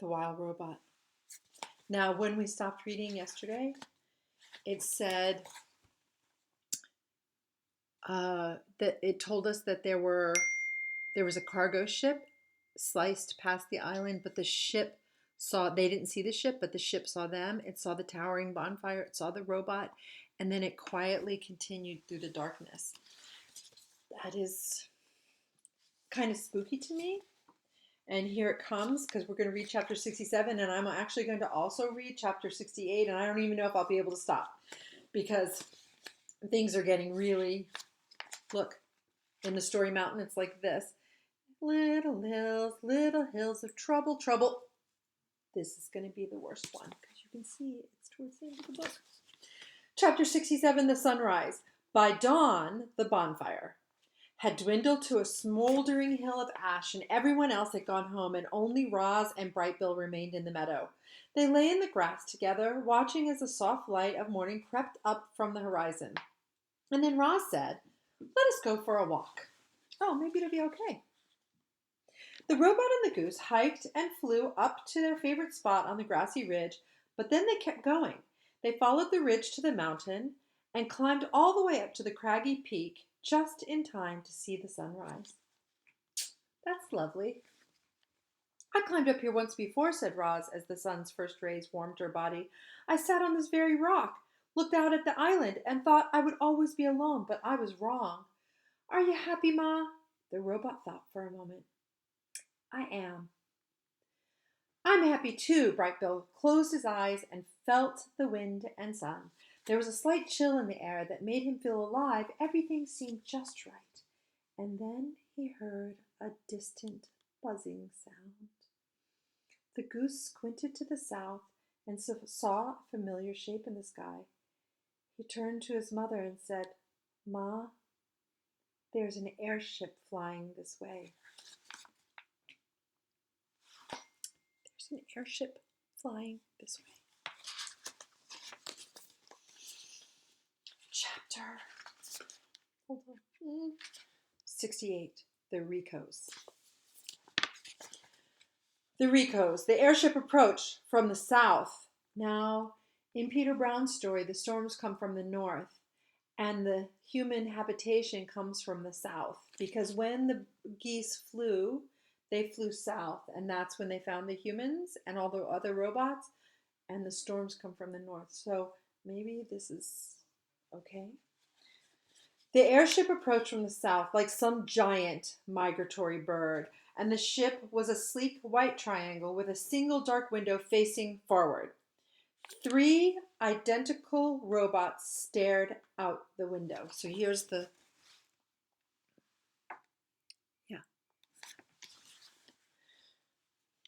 The Wild Robot. Now, when we stopped reading yesterday, it said that it told us that there was a cargo ship sliced past the island, but the ship they didn't see the ship, but the ship saw them. It saw the towering bonfire. It saw the robot, and then it quietly continued through the darkness. That is kind of spooky to me. And here it comes, because we're going to read chapter 67, and I'm actually going to also read chapter 68, and I don't even know if I'll be able to stop, because things are getting really, look, in the story mountain, it's like this. Little hills of trouble, trouble. This is going to be the worst one, because you can see it's towards the end of the book. Chapter 67, The Sunrise. By dawn, the bonfire had dwindled to a smoldering hill of ash, and everyone else had gone home, and only Roz and Brightbill remained in the meadow. They lay in the grass together, watching as the soft light of morning crept up from the horizon. And then Roz said, "Let us go for a walk. Oh, maybe it'll be okay." The robot and the goose hiked and flew up to their favorite spot on the grassy ridge, but then they kept going. They followed the ridge to the mountain and climbed all the way up to the craggy peak, just in time to see the sunrise. "That's lovely. I climbed up here once before," said Roz, as the sun's first rays warmed her body. "I sat on this very rock, looked out at the island, and thought I would always be alone, but I was wrong. Are you happy, Ma?" The robot thought for a moment. "I am." "I'm happy too." Brightbill closed his eyes and felt the wind and sun. There was a slight chill in the air that made him feel alive. Everything seemed just right. And then he heard a distant buzzing sound. The goose squinted to the south and saw a familiar shape in the sky. He turned to his mother and said, "Ma, there's an airship flying this way." There's an airship flying this way. Chapter 68, The Ricos. The Ricos. The airship approached from the south. Now, in Peter Brown's story, the storms come from the north, and the human habitation comes from the south, because when the geese flew, they flew south, and that's when they found the humans and all the other robots, and the storms come from the north. So maybe this is okay. The airship approached from the south like some giant migratory bird, and the ship was a sleek white triangle with a single dark window facing forward. 3 identical robots stared out the window. So here's the,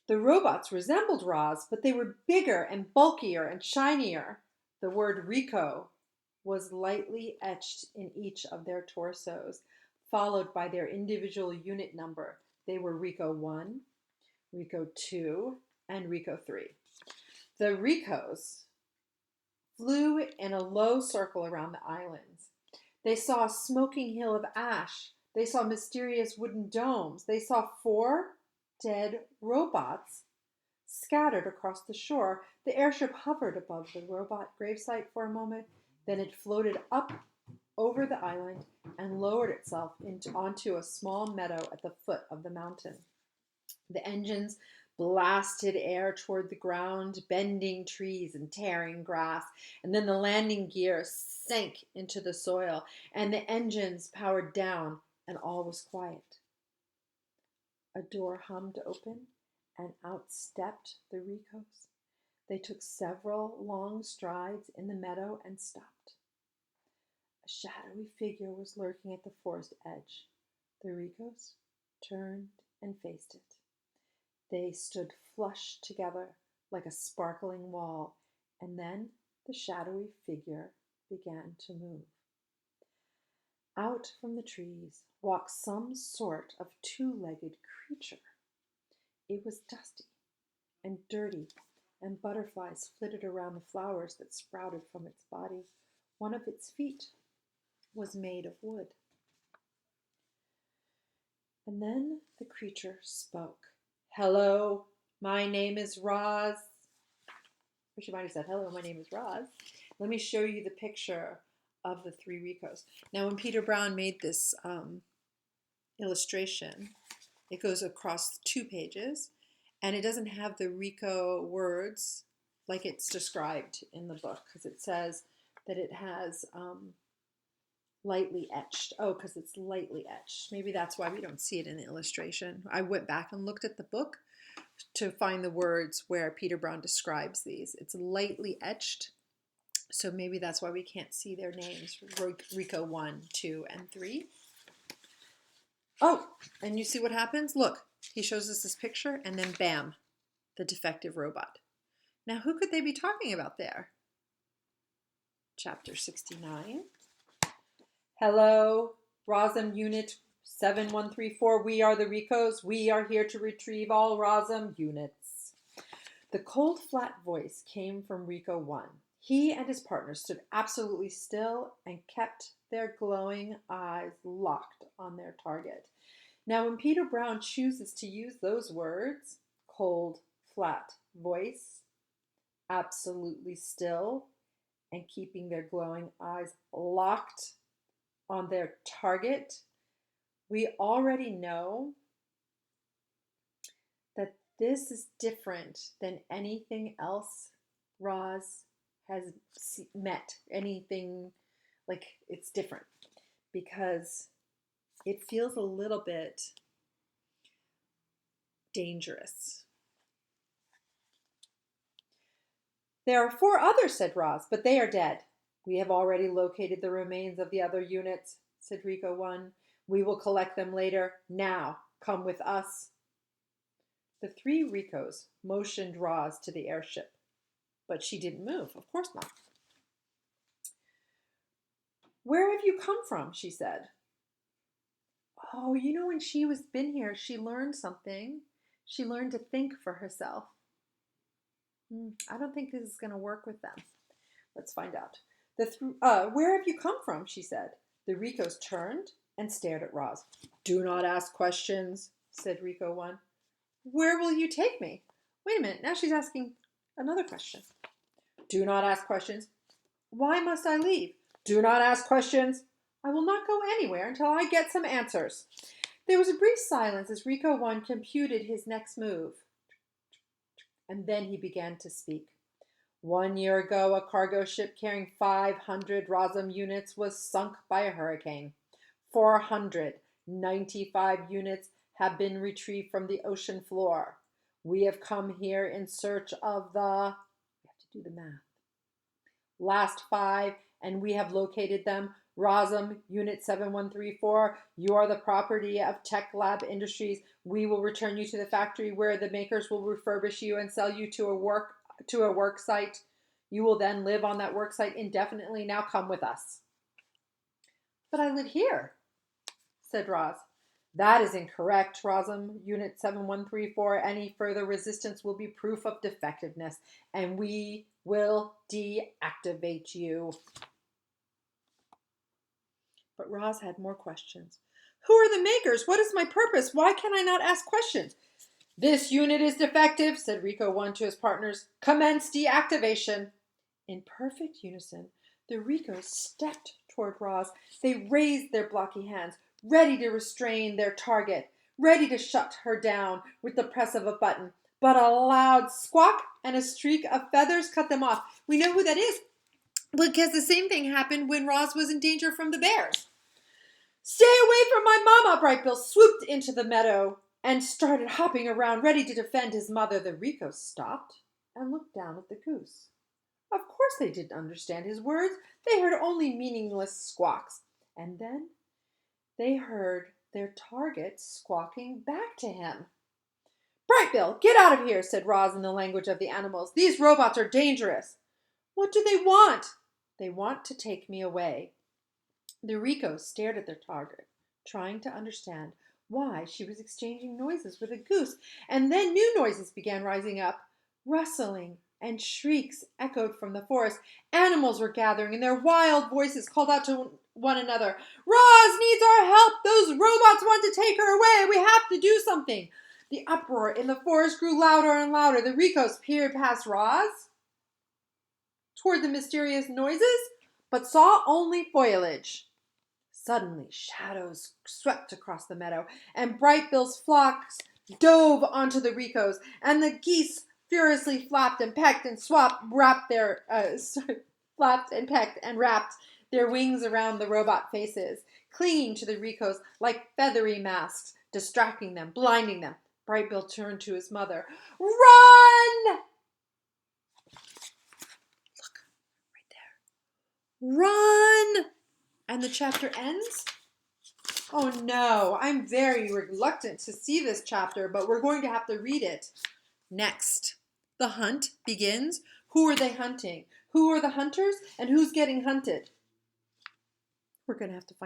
The robots resembled Roz, but they were bigger and bulkier and shinier. The word Rico was lightly etched in each of their torsos, followed by their individual unit number. They were Rico 1, Rico 2, and Rico 3. The Ricos flew in a low circle around the islands. They saw a smoking hill of ash. They saw mysterious wooden domes. They saw 4 dead robots scattered across the shore. The airship hovered above the robot gravesite for a moment. Then it floated up over the island and lowered itself onto a small meadow at the foot of the mountain. The engines blasted air toward the ground, bending trees and tearing grass. And then the landing gear sank into the soil, and the engines powered down, and all was quiet. A door hummed open, and out stepped the Ricos. They took several long strides in the meadow and stopped. A shadowy figure was lurking at the forest edge. The Ricos turned and faced it. They stood flush together like a sparkling wall, and then the shadowy figure began to move. Out from the trees walked some sort of 2-legged creature. It was dusty and dirty, and butterflies flitted around the flowers that sprouted from its body. One of its feet was made of wood. And then the creature spoke. "Hello, My name is Roz. Or she might have said, hello, my name is Roz. Let me show you the picture of the three Ricos. Now, when Peter Brown made this illustration, it goes across 2 pages, and it doesn't have the Rico words like it's described in the book, because it says that it has lightly etched. Oh, because it's lightly etched. Maybe that's why we don't see it in the illustration. I went back and looked at the book to find the words where Peter Brown describes these. It's lightly etched, so maybe that's why we can't see their names, Rico 1, 2, and 3. Oh, and you see what happens? Look, he shows us this picture, and then bam, the defective robot. Now, who could they be talking about there? Chapter 69. Hello, ROSM Unit 7134. We are the Ricos. We are here to retrieve all ROSM units. The cold, flat voice came from Rico 1. He and his partner stood absolutely still and kept their glowing eyes locked on their target. Now, when Peter Brown chooses to use those words, cold, flat voice, absolutely still, and keeping their glowing eyes locked on their target, we already know that this is different than anything else Roz has met. Anything, like, it's different because it feels a little bit dangerous. There are 4 others, said Roz, but they are dead. We have already located the remains of the other units, said Rico 1. We will collect them later. Now, come with us. The 3 Ricos motioned Roz to the airship, but she didn't move. Of course not. Where have you come from? She said. Oh, you know, when she was been here, she learned something. She learned to think for herself. I don't think this is going to work with them. Let's find out. Where have you come from? She said. The Ricos turned and stared at Roz. Do not ask questions, said Rico 1. Where will you take me? Wait a minute, now she's asking another question. Do not ask questions. Why must I leave? Do not ask questions. I will not go anywhere until I get some answers. There was a brief silence as Rico 1 computed his next move. And then he began to speak. 1 year ago, a cargo ship carrying 500 ROSM units was sunk by a hurricane. 495 units have been retrieved from the ocean floor. We have come here in search of the, we have to do the math, last 5, and we have located them. ROSM Unit 7134, you are the property of Tech Lab Industries. We will return you to the factory where the makers will refurbish you and sell you to a work site. You will then live on that work site indefinitely. Now come with us. But I live here, said Roz. That is incorrect, ROSM Unit 7134. Any further resistance will be proof of defectiveness, and we will deactivate you. But Roz had more questions. Who are the makers? What is my purpose? Why can I not ask questions? This unit is defective, said Rico 1 to his partners. Commence deactivation. In perfect unison, the Ricos stepped toward Roz. They raised their blocky hands, ready to restrain their target, ready to shut her down with the press of a button. But a loud squawk and a streak of feathers cut them off. We know who that is, because the same thing happened when Roz was in danger from the bears. Stay away from my mama! Brightbill swooped into the meadow and started hopping around, ready to defend his mother. The Ricos stopped and looked down at the goose. Of course they didn't understand his words. They heard only meaningless squawks. And then they heard their target squawking back to him. Brightbill, get out of here, said Roz in the language of the animals. These robots are dangerous. What do they want? They want to take me away. The Ricos stared at their target, trying to understand why she was exchanging noises with a goose. And then new noises began rising up. Rustling and shrieks echoed from the forest. Animals were gathering, and their wild voices called out to one another. Roz needs our help! Those robots want to take her away! We have to do something! The uproar in the forest grew louder and louder. The Ricos peered past Roz toward the mysterious noises, but saw only foliage. Suddenly, shadows swept across the meadow, and Bright Bill's flocks dove onto the Ricos, and the geese furiously flapped and pecked and flapped and pecked and wrapped their wings around the robot faces, clinging to the Ricos like feathery masks, distracting them, blinding them. Bright Bill turned to his mother. Run! Look, right there. Run! And the chapter ends? Oh no, I'm very reluctant to see this chapter, but we're going to have to read it. Next, the hunt begins. Who are they hunting? Who are the hunters? And who's getting hunted? We're going to have to find